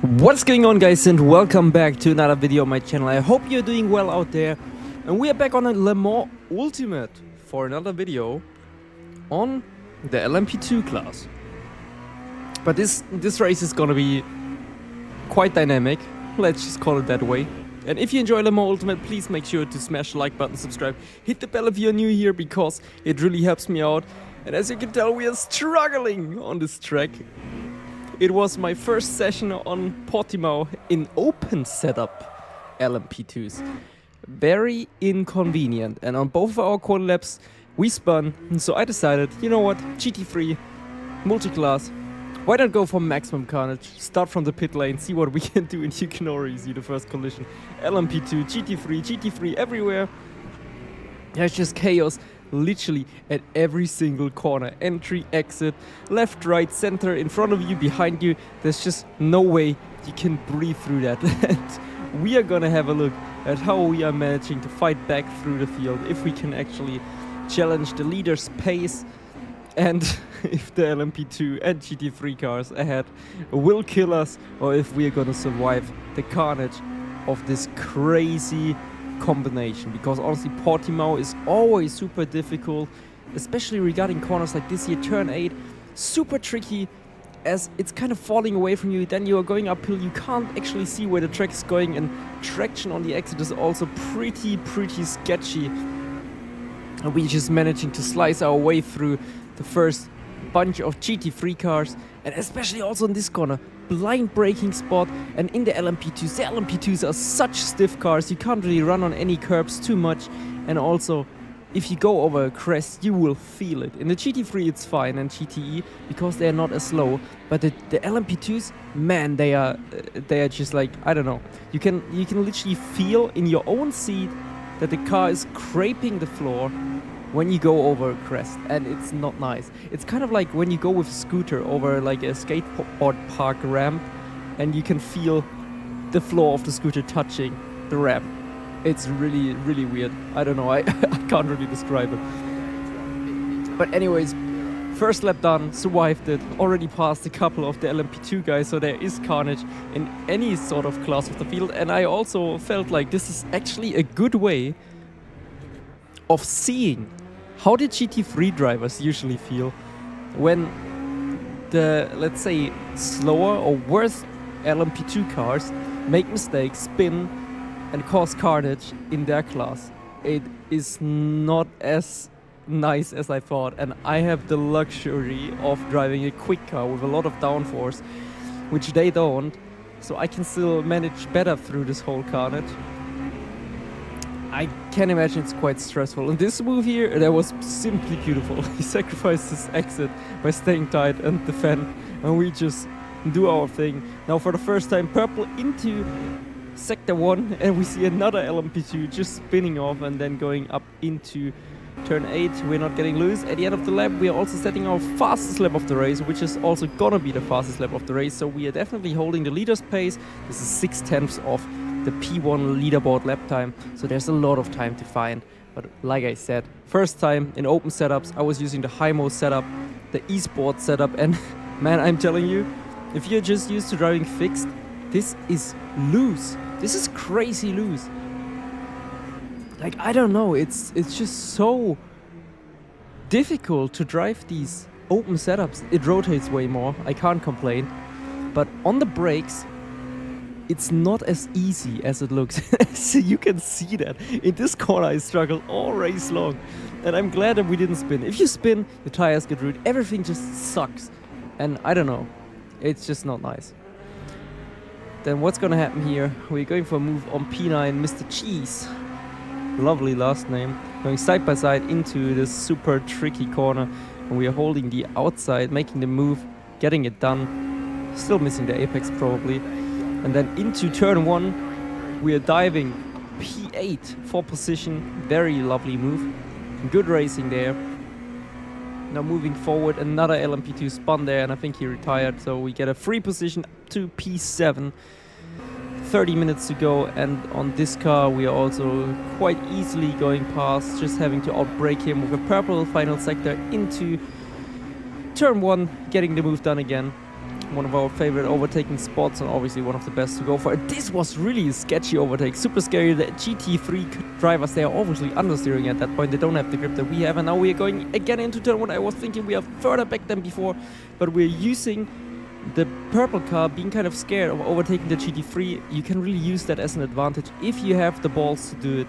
What's going on, guys, and welcome back to another video on my channel. I hope you're doing well out there, and we are back on a Le Mans Ultimate for another video on the LMP2 class. But this race is gonna be quite dynamic, let's just call it that way. And if you enjoy Le Mans Ultimate, please make sure to smash the like button, subscribe, hit the bell if you're new here, because it really helps me out. And as you can tell, we are struggling on this track. It was my first session on Portimao in open setup LMP2s. Very inconvenient, and on both of our corner laps we spun, and so I decided, you know what, GT3, multi-class, why not go for maximum carnage, start from the pit lane, see what we can do, and you can already see the first collision. LMP2, GT3 everywhere. There's just chaos literally at every single corner. Entry, exit, left, right, center, in front of you, behind you. There's just no way you can breathe through that. And we are gonna have a look at how we are managing to fight back through the field, if we can actually challenge the leader's pace, and if the LMP2 and GT3 cars ahead will kill us, or if we are gonna survive the carnage of this crazy combination. Because honestly, Portimao is always super difficult, especially regarding corners like this here. Turn 8, super tricky, as it's kind of falling away from you. Then you are going uphill, you can't actually see where the track is going, and traction on the exit is also pretty sketchy. And we're just managing to slice our way through the first bunch of GT3 cars, and especially also in this corner, blind braking spot. And in the LMP2s are such stiff cars, you can't really run on any curbs too much, and also if you go over a crest you will feel it. In the GT3 it's fine, and GTE, because they're not as slow, but the LMP2s, man, they are just like, I don't know, you can literally feel in your own seat that the car is scraping the floor when you go over a crest, and it's not nice. It's kind of like when you go with a scooter over like a skateboard park ramp, and you can feel the floor of the scooter touching the ramp. It's really weird. I don't know, I can't really describe it. But anyways, first lap done, survived it, already passed a couple of the LMP2 guys, so there is carnage in any sort of class of the field. And I also felt like this is actually a good way of seeing how the GT3 drivers usually feel when the, let's say, slower or worse LMP2 cars make mistakes, spin, and cause carnage in their class. It is not as nice as I thought, and I have the luxury of driving a quick car with a lot of downforce, which they don't, so I can still manage better through this whole carnage. I can imagine it's quite stressful. In this move here, that was simply beautiful. He sacrificed his exit by staying tight and defend, and we just do our thing. Now for the first time, purple into sector 1, and we see another LMP2 just spinning off and then going up into turn 8. We're not getting loose. At the end of the lap, we are also setting our fastest lap of the race, which is also gonna be the fastest lap of the race. So we are definitely holding the leader's pace. This is 6/10 of the P1 leaderboard lap time, so there's a lot of time to find. But like I said, first time in open setups, I was using the high-mo setup, the eSport setup, and man, I'm telling you, if you're just used to driving fixed, this is loose. This is crazy loose. Like, I don't know, it's just so difficult to drive these open setups. It rotates way more, I can't complain, but on the brakes it's not as easy as it looks. So you can see that. In this corner I struggled all race long, and I'm glad that we didn't spin. If you spin, the tires get ruined, everything just sucks, and I don't know, it's just not nice. Then what's gonna happen here? We're going for a move on P9, Mr. Cheese. Lovely last name. Going side by side into this super tricky corner, and we are holding the outside, making the move, getting it done. Still missing the apex probably. And then into turn 1, we are diving P8 for position. Very lovely move. Good racing there. Now moving forward, another LMP2 spun there, and I think he retired, so we get a free position to P7. 30 minutes to go, and on this car we are also quite easily going past, just having to outbrake him with a purple final sector into turn 1, getting the move done again. one of our favorite overtaking spots, and obviously one of the best to go for. This was really a sketchy overtake, super scary. The GT3 drivers, they are obviously understeering at that point. They don't have the grip that we have, and now we are going again into turn one. I was thinking we are further back than before, but we're using the purple car, being kind of scared of overtaking the GT3. You can really use that as an advantage if you have the balls to do it,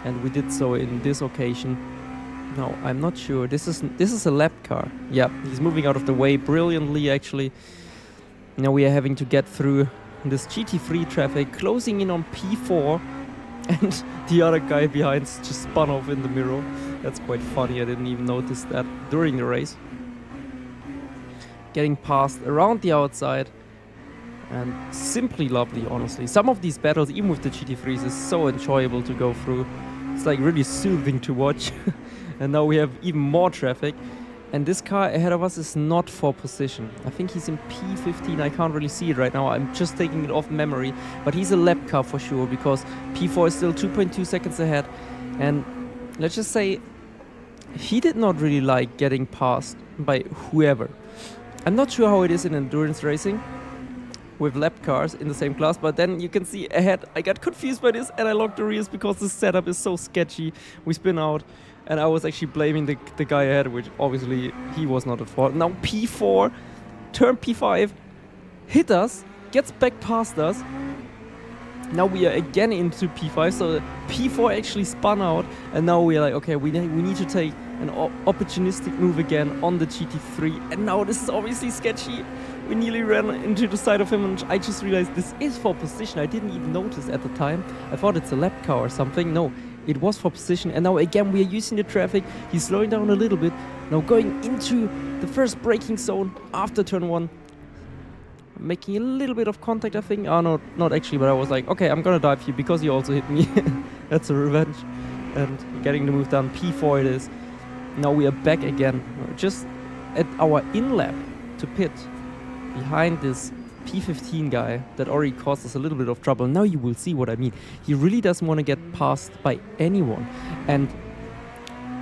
and we did so in this occasion. No, I'm not sure. This is a lap car. Yeah, he's moving out of the way brilliantly, actually. Now we are having to get through this GT3 traffic, closing in on P4, and the other guy behind just spun off in the mirror. That's quite funny. I didn't even notice that during the race. Getting past around the outside, and simply lovely, honestly. Some of these battles, even with the GT3s, is so enjoyable to go through. It's like really soothing to watch. And now we have even more traffic, and this car ahead of us is not for position. I think he's in P15. I can't really see it right now. I'm just taking it off memory, but he's a lap car for sure, because P4 is still 2.2 seconds ahead. And let's just say he did not really like getting passed by whoever. I'm not sure how it is in endurance racing with lap cars in the same class, but then you can see ahead I got confused by this and I locked the rears because the setup is so sketchy. We spin out, and I was actually blaming the guy ahead, which obviously he was not at fault. Now P4, turn P5, hit us, gets back past us. Now we are again into P5, so P4 actually spun out, and now we are like, okay, we need to take an opportunistic move again on the GT3, and now this is obviously sketchy. We nearly ran into the side of him, and I just realized this is for position. I didn't even notice at the time. I thought it's a lap car or something. No, it was for position, and now again we are using the traffic. He's slowing down a little bit, now going into the first braking zone after turn one. Making a little bit of contact, I think. Oh, no, not actually, but I was like, okay, I'm gonna dive you because you also hit me. That's a revenge. And getting the move done. P4 it is. Now we are back again. Just at our in-lap to pit. Behind this P15 guy that already caused us a little bit of trouble. Now you will see what I mean. He really doesn't want to get passed by anyone. And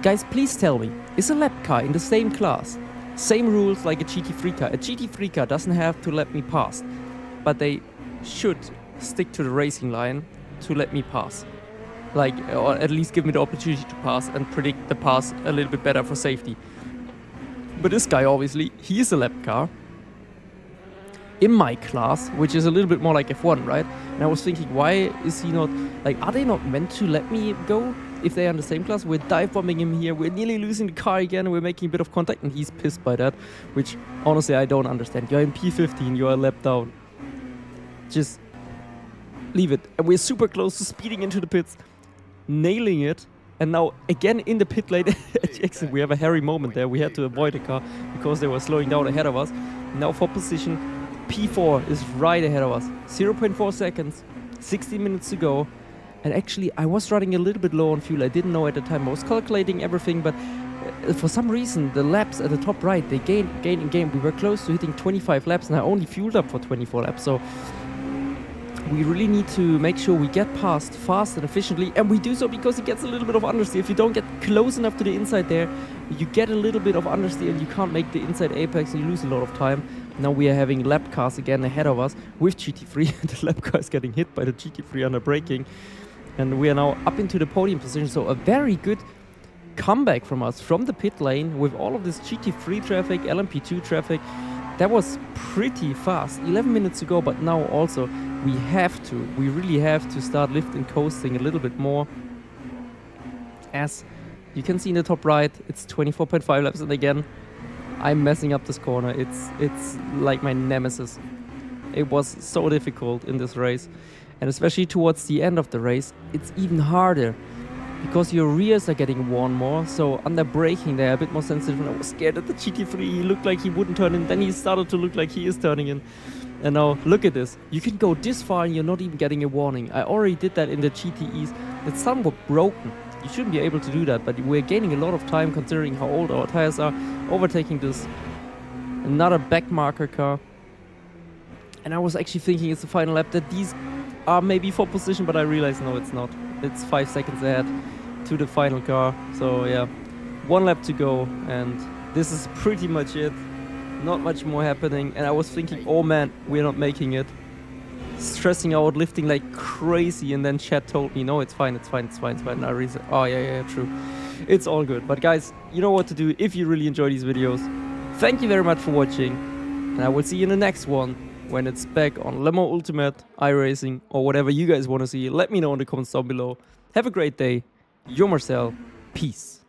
guys, please tell me, is a lap car in the same class, same rules like a GT3 car? A GT3 car doesn't have to let me pass, but they should stick to the racing line to let me pass. Like, or at least give me the opportunity to pass and predict the pass a little bit better for safety. But this guy, obviously, he is a lap car in my class, which is a little bit more like F1, right? And I was thinking, why is he not, like, are they not meant to let me go if they are in the same class? We're dive bombing him here, we're nearly losing the car again, we're making a bit of contact, and he's pissed by that, which honestly I don't understand. You're in P15, you're a lap down. Just leave it. And we're super close to speeding into the pits, nailing it, and now again in the pit lane at Jackson, we have a hairy moment there. We had to avoid the car because they were slowing down ahead of us. Now for position, P4 is right ahead of us. 0.4 seconds, 60 minutes to go. And actually, I was running a little bit low on fuel. I didn't know at the time. I was calculating everything, but for some reason, the laps at the top right, they gain. We were close to hitting 25 laps, and I only fueled up for 24 laps. So we really need to make sure we get past fast and efficiently, and we do so because he gets a little bit of understeer. If you don't get close enough to the inside there, you get a little bit of understeer and you can't make the inside apex and you lose a lot of time. Now we are having lap cars again ahead of us with GT3. The lap car is getting hit by the GT3 under braking, and we are now up into the podium position. So a very good comeback from us from the pit lane with all of this GT3 traffic, LMP2 traffic. That was pretty fast. 11 minutes to go, but now also we really have to start lifting, coasting a little bit more. As you can see in the top right, it's 24.5 laps, and again, I'm messing up this corner. It's like my nemesis. It was so difficult in this race, and especially towards the end of the race, it's even harder because your rears are getting worn more, so under braking they're a bit more sensitive, and I was scared that the GT3, he looked like he wouldn't turn in, then he started to look like he is turning in. And now, look at this. You can go this far and you're not even getting a warning. I already did that in the GTEs. It's somewhat broken. You shouldn't be able to do that, but we're gaining a lot of time considering how old our tires are. Overtaking this, another back marker car. And I was actually thinking it's the final lap, that these are maybe for position, but I realized no, it's not. It's 5 seconds ahead to the final car. So yeah, 1 lap to go, and this is pretty much it. not much more happening, and I was thinking, oh man, we're not making it. Stressing out, lifting like crazy, and then chat told me, no, it's fine, it's fine, it's fine, it's fine. Oh yeah, true. It's all good. But guys, you know what to do if you really enjoy these videos. Thank you very much for watching, and I will see you in the next one when it's back on Le Mans Ultimate, iRacing, or whatever you guys want to see. Let me know in the comments down below. Have a great day. You're Marcel. Peace.